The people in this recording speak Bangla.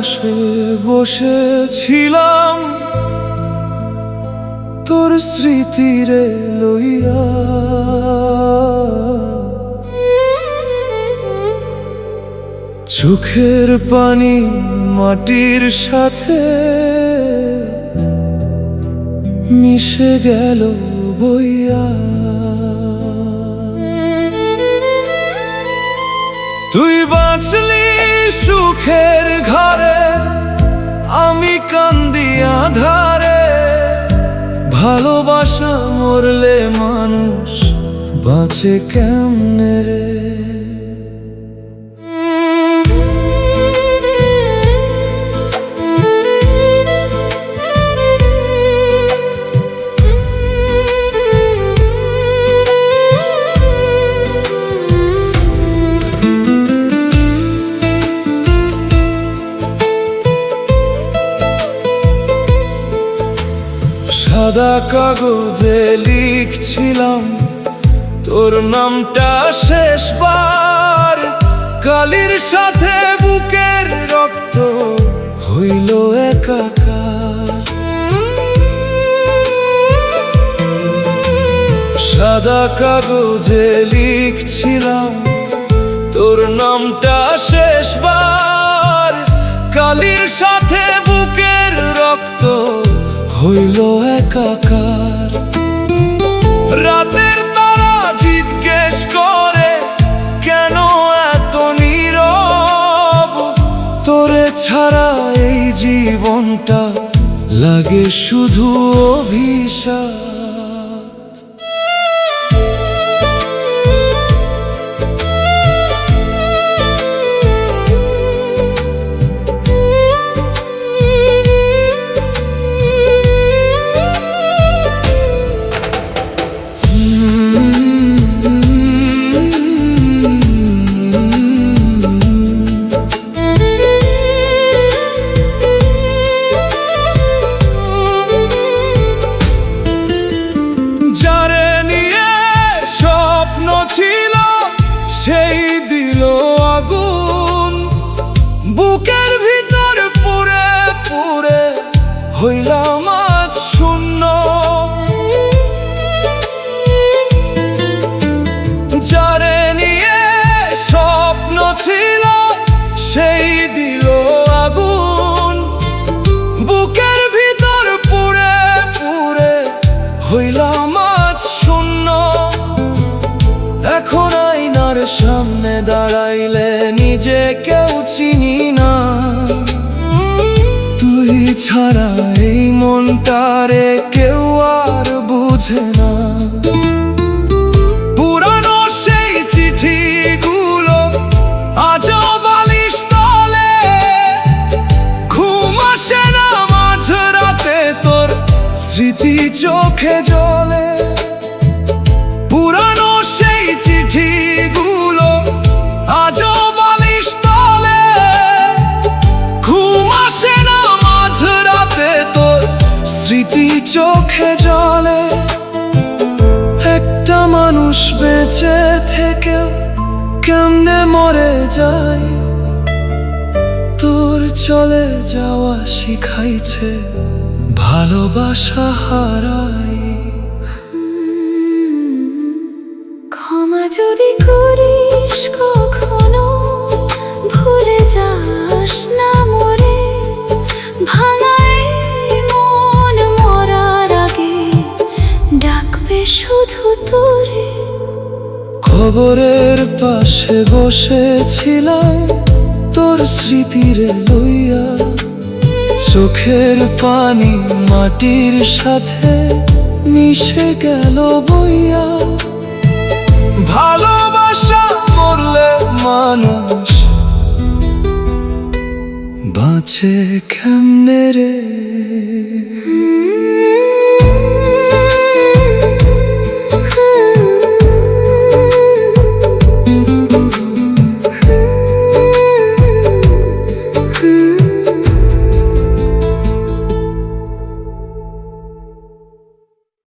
পাশে বসেছিলাম তোর স্মৃতিরে লইয়া। চোখের পানি মাটির সাথে মিশে গেল বইয়া। তুই বাঁচলি সুখের ঘরে, আমি কান্দি আধারে। ভালোবাসা মরলে মানুষ বাঁচে কেমনে রে? সাদা কাগজে লিখছিলাম তোর নামটা শেষবার। কালির সাথে বুকের রক্ত হইল একাকার। সাদা কাগজে লিখছিলাম তোর নামটা শেষবার। কালির সাথে বুকের রক্ত হইল একাকার। রাতের তারা জিজ্ঞেস করে কেন এত নীরব? তোরে ছাড়া এই জীবনটা লাগে শুধু অভিশাপ। সেই দিল আগুন বুকের ভিতর পুরে পুরে হইলাম আজ শূন্য। যারে নিয়ে স্বপ্ন ছিল সেই দিল আগুন বুকের ভিতর পুরে পুরে হইলাম আজ শূন্য। এখন আয়নার সামনে দাঁড়াইলে নিজে কেউ চিনি না। তুই ছাড়া এই মনটারে কেউ আর বুঝে না। পুরানো সেই চিঠিগুলো আজও বালিশ তলে। ঘুম আসে না মাঝরাতে তোর স্মৃতি চোখে জ্বলে। পুরানো সেই চিঠিগুলো আজও বালিশ তলে। ঘুম আসে না মাঝরাতে তোর স্মৃতি চোখে জ্বলে। একটা মানুষ বেঁচে থেকে কেমনে মরে যায়? তোর চলে যাওয়া শিখাইছে ভালোবাসা হারাই। ক্ষমা যদি করিস কখনো ভুলে যাস না মোরে। ভাঙায় মন মরার আগে ডাকবে শুধু তোরে। কবরের পাশে বসেছিলাম তোর স্মৃতিরে লইয়া। চোখের পানি মাটির সাথে মিশে গেল বইয়া। ভালোবাসা মরলে মানুষ বাঁচে কেমনে রে?